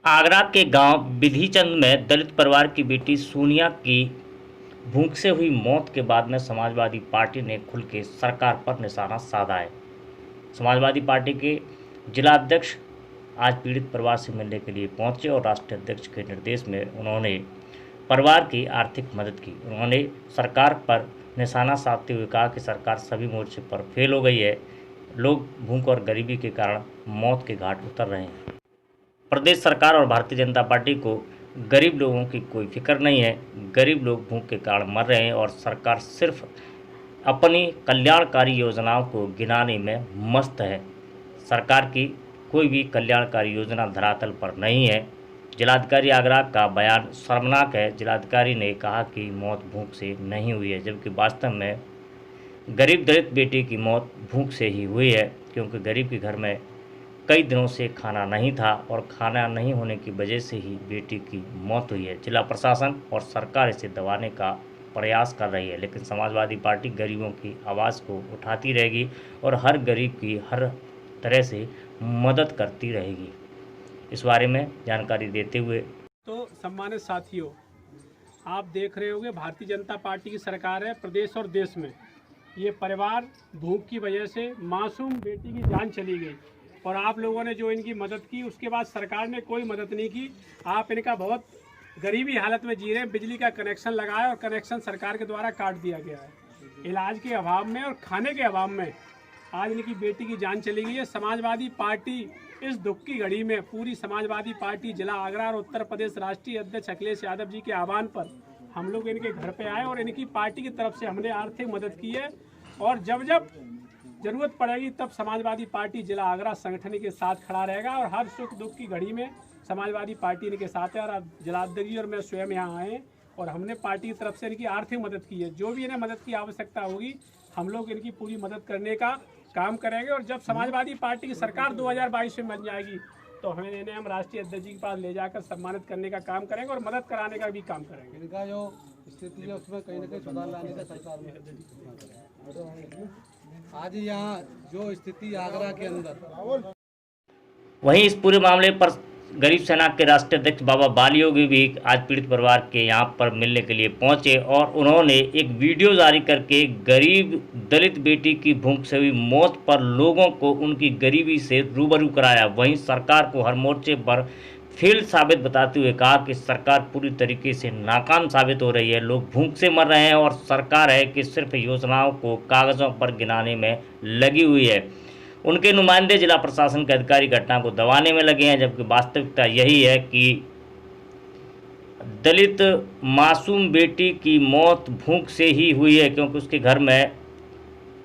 आगरा के गांव विधिचंद में दलित परिवार की बेटी सोनिया की भूख से हुई मौत के बाद में समाजवादी पार्टी ने खुल के सरकार पर निशाना साधा है। समाजवादी पार्टी के जिला अध्यक्ष आज पीड़ित परिवार से मिलने के लिए पहुंचे और राष्ट्रीय अध्यक्ष के निर्देश में उन्होंने परिवार की आर्थिक मदद की। उन्होंने सरकार पर निशाना साधते हुए कहा कि सरकार सभी मोर्चे पर फेल हो गई है। लोग भूख और गरीबी के कारण मौत के घाट उतर रहे हैं। प्रदेश सरकार और भारतीय जनता पार्टी को गरीब लोगों की कोई फिक्र नहीं है। गरीब लोग भूख के कारण मर रहे हैं और सरकार सिर्फ अपनी कल्याणकारी योजनाओं को गिनाने में मस्त है। सरकार की कोई भी कल्याणकारी योजना धरातल पर नहीं है। जिलाधिकारी आगरा का बयान शर्मनाक है। जिलाधिकारी ने कहा कि मौत भूख से नहीं हुई है, जबकि वास्तव में गरीब दलित बेटी की मौत भूख से ही हुई है, क्योंकि गरीब के घर में कई दिनों से खाना नहीं था और खाना नहीं होने की वजह से ही बेटी की मौत हुई है। जिला प्रशासन और सरकार इसे दबाने का प्रयास कर रही है, लेकिन समाजवादी पार्टी गरीबों की आवाज़ को उठाती रहेगी और हर गरीब की हर तरह से मदद करती रहेगी। इस बारे में जानकारी देते हुए तो सम्मानित साथियों, आप देख रहे होंगे भारतीय जनता पार्टी की सरकार है प्रदेश और देश में। ये परिवार भूख की वजह से मासूम बेटी की जान चली गई और आप लोगों ने जो इनकी मदद की, उसके बाद सरकार ने कोई मदद नहीं की। आप इनका बहुत गरीबी हालत में जी रहे हैं। बिजली का कनेक्शन लगाया और कनेक्शन सरकार के द्वारा काट दिया गया है। इलाज के अभाव में और खाने के अभाव में आज इनकी बेटी की जान चली गई है। समाजवादी पार्टी इस दुख की घड़ी में पूरी समाजवादी पार्टी जिला आगरा और उत्तर प्रदेश राष्ट्रीय अध्यक्ष अखिलेश यादव जी के आह्वान पर हम लोग इनके घर पे आए और इनकी पार्टी की तरफ से हमने आर्थिक मदद की है। और जब जब जरूरत पड़ेगी तब समाजवादी पार्टी जिला आगरा संगठन के साथ खड़ा रहेगा और हर सुख दुख की घड़ी में समाजवादी पार्टी इनके साथ है। और अब जिलाध्यक्ष जी और मैं स्वयं यहाँ आए और हमने पार्टी की तरफ से इनकी आर्थिक मदद की है। जो भी इन्हें मदद की आवश्यकता होगी हम लोग इनकी पूरी मदद करने का काम करेंगे। और जब समाजवादी पार्टी की सरकार 2022 में बन जाएगी तो इन्हें हम राष्ट्रीय अध्यक्ष जी के पास ले जाकर सम्मानित करने का काम करेंगे और मदद कराने का भी काम करेंगे। इनका जो स्थिति है उसमें कहीं ना कहीं सुधार लाने का सरकार में आज यहाँ जो स्थिति आगरा के अंदर। वहीं इस पूरे मामले पर गरीब सेना के राष्ट्रीय अध्यक्ष बाबा बालयोगी भी आज पीड़ित परिवार के यहाँ पर मिलने के लिए पहुंचे और उन्होंने एक वीडियो जारी करके गरीब दलित बेटी की भूख से हुई मौत पर लोगों को उनकी गरीबी से रूबरू कराया। वहीं सरकार को हर मोर्चे पर फेल साबित बताते हुए कहा कि सरकार पूरी तरीके से नाकाम साबित हो रही है। लोग भूख से मर रहे हैं और सरकार है कि सिर्फ योजनाओं को कागज़ों पर गिनाने में लगी हुई है। उनके नुमाइंदे जिला प्रशासन के अधिकारी घटना को दबाने में लगे हैं, जबकि वास्तविकता यही है कि दलित मासूम बेटी की मौत भूख से ही हुई है, क्योंकि उसके घर में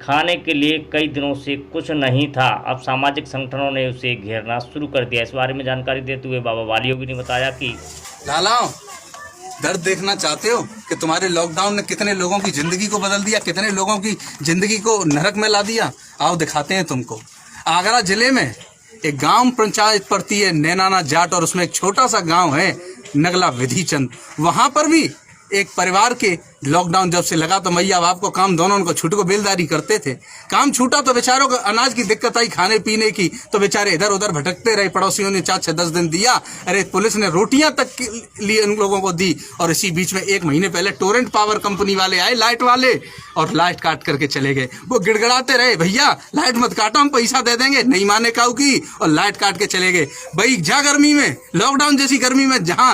खाने के लिए कई दिनों से कुछ नहीं था। अब सामाजिक संगठनों ने उसे घेरना शुरू कर दिया। इस बारे में जानकारी देते हुए बाबा बालयोगी ने बताया कि लालाओ, दर्द देखना चाहते हो कि तुम्हारे लॉकडाउन ने कितने लोगों की जिंदगी को बदल दिया, कितने लोगों की जिंदगी को नरक में ला दिया। आओ दिखाते हैं तुमको। आगरा जिले में एक गांव पंचायत पड़ती है नैनाना जाट और उसमें एक छोटा सा गांव है नगला विधिचंद। वहां पर भी एक परिवार के लॉकडाउन जब से लगा तो मैया बाप को काम दोनों उनको छूट को बेलदारी करते थे। काम छूटा तो बेचारों को अनाज की दिक्कत आई, खाने पीने की, तो बेचारे इधर उधर भटकते रहे। पड़ोसियों ने 4-6-10 दिन दिया। अरे पुलिस ने रोटियां तक के लिए उन लोगों को दी। और इसी बीच में 1 महीने पहले टोरेंट पावर कंपनी वाले आए, लाइट वाले, और लाइट काट करके चले गए। वो गिड़गड़ाते रहे, भैया लाइट मत काटो, हम पैसा दे देंगे। नहीं माने काऊ की और लाइट काट के चले गए। भाई जा गर्मी में, लॉकडाउन जैसी गर्मी में जहां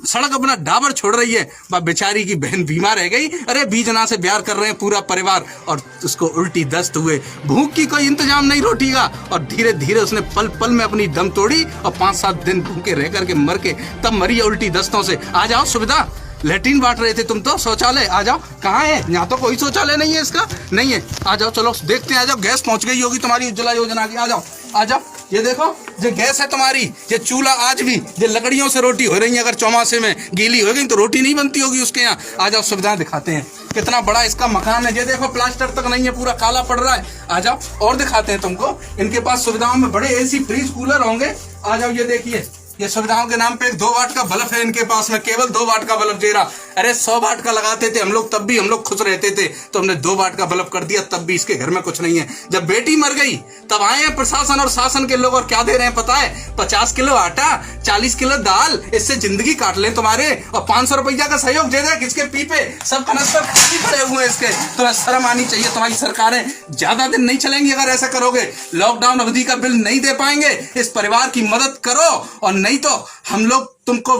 सड़क अपना डाबर छोड़ रही है, बेचारी की बहन बीमार रह गई। अरे बीजना से प्यार कर रहे हैं पूरा परिवार और उसको उल्टी दस्त हुए। भूख की कोई इंतजाम नहीं रोटी का और धीरे धीरे उसने पल पल में अपनी दम तोड़ी और 5-7 दिन भूखे रह करके मर के तब मरी उल्टी दस्तों से। आ जाओ, सुविधा लैट्रिन बांट रहे थे तुम तो, शौचालय आ जाओ। कहाँ है? यहाँ तो कोई शौचालय नहीं है, इसका नहीं है। आ जाओ, चलो देखते हैं। आ जाओ, गैस पहुंच गई होगी तुम्हारी उज्ज्वला योजना की। आ जाओ आ जाओ, ये देखो, ये गैस है तुम्हारी, ये चूल्हा आज भी ये लकड़ियों से रोटी हो रही है। अगर चौमासे में गीली हो गई तो रोटी नहीं बनती होगी उसके यहाँ। आ जाओ, सुविधाएं दिखाते हैं। कितना बड़ा इसका मकान है, ये देखो, प्लास्टर तक नहीं है, पूरा काला पड़ रहा है। आ जाओ और दिखाते हैं तुमको। इनके पास सुविधाओं में बड़े एसी, फ्रिज, कूलर होंगे। आ जाओ, ये देखिए, ये सुविधाओं के नाम पे एक 2 वाट का बल्ब है इनके पास में, केवल 2 वाट का बल्ब दे रहा। अरे 100 वाट का लगाते थे हम लोग, तब भी हम लोग खुश रहते थे, तो हमने 2 वाट का बल्ब कर दिया, तब भी इसके घर में कुछ नहीं है। जब बेटी मर गई तब आए हैं प्रशासन और शासन के लोग और क्या दे रहे हैं पता है? 50 किलो आटा, 40 किलो दाल, इससे जिंदगी काट ले तुम्हारे, और 500 रुपया का सहयोग दे दे। किसके पीपे सब कनस्तर खाली पड़े हुए हैं इसके। तुम्हें शर्म आनी चाहिए। तुम्हारी सरकारें ज्यादा दिन नहीं चलेंगी अगर ऐसा करोगे। लॉकडाउन अवधि का बिल नहीं दे पाएंगे, इस परिवार की मदद करो, और नहीं तो हम लोग तुमको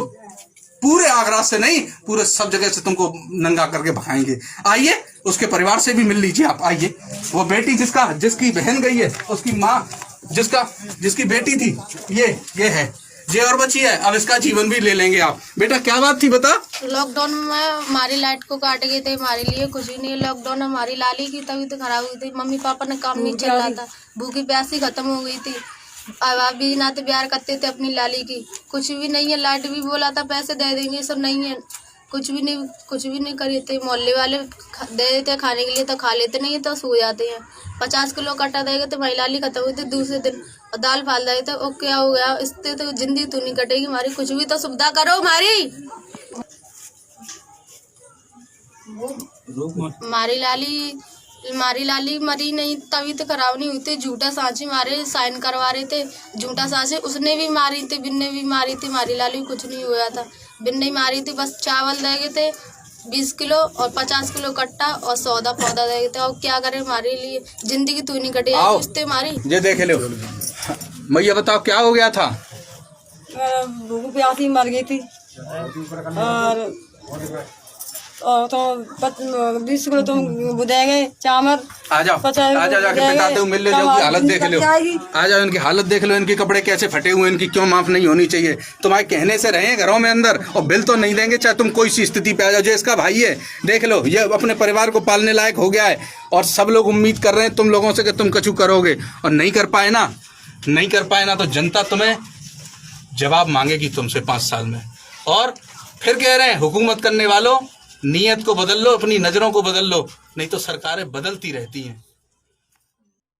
पूरे आगरा से नहीं, पूरे सब जगह से तुमको नंगा करके भगाएंगे। आइए उसके परिवार से भी मिल लीजिए आप। आइए, वो बेटी जिसकी बहन गई है, उसकी माँ जिसकी बेटी थी, ये है, ये और बची है। अब इसका जीवन भी ले लेंगे आप। बेटा क्या बात थी बता? लॉकडाउन में हमारी लाइट को काट गए थे, हमारे लिए कुछ ही नहीं। लॉकडाउन में हमारी लाली की तबीयत खराब हुई थी, मम्मी पापा ने काम नहीं चल रहा था, भूखी प्यासी खत्म हो गई थी। अब भी नाते प्यार करते थे अपनी लाली की, कुछ भी नहीं है। लाइट भी बोला था पैसे दे देंगे, सब नहीं है, कुछ भी नहीं करे थे। मोहल्ले वाले दे देते खाने के लिए तो खा लेते, नहीं तो सो जाते हैं। 50 किलो कट्टा देगा तो हमारी लाली खत्म हुई थी दूसरे दिन, और दाल फाल दे तो क्या हो गया, इससे तो जिंदगी तो नहीं कटेगी हमारी। कुछ भी तो सुविधा करो हमारी। हमारी लाली मरी नहीं, तबीयत खराब नहीं हुई थी। झूठा सांची मारे, साइन करवा रहे थे झूठा सांची, उसने भी मारी थी, बिन ने भी मारी थी। हमारी लाली कुछ नहीं हुआ था, बिन नहीं मारी थी। बस चावल दे गए थे 20 किलो और 50 किलो कट्टा और सौदा पौधा दे गए थे। और क्या करे हमारे लिए, जिंदगी तू नहीं कटेगी उससे हमारी। ये देख लो मैया, बताओ क्या हो गया था? भूख प्यासी मर गई थी, और तो 20 किलो तुम दे गए चावल। आ जाओ जाके पिताते हो, मिल ले जाओ। हालत देख लो, आ जाओ, इनकी हालत देख लो, इनके कपड़े कैसे फटे हुए, इनकी क्यों माफ नहीं होनी चाहिए? तुम्हारे कहने से रहे घरों में अंदर, और बिल तो नहीं देंगे चाहे तुम कोई सी स्थिति पे आ जाओ। जो इसका भाई है देख लो, ये अपने परिवार को पालने लायक हो गया है, और सब लोग उम्मीद कर रहे हैं तुम लोगों से कि तुम कछु करोगे, और नहीं कर पाए ना तो जनता तुम्हें जवाब मांगेगी तुमसे 5 साल में। और फिर कह रहे हैं हुकूमत करने वालों, नीयत को बदल लो, अपनी नजरों को बदल लो, नहीं तो सरकारें बदलती रहती हैं।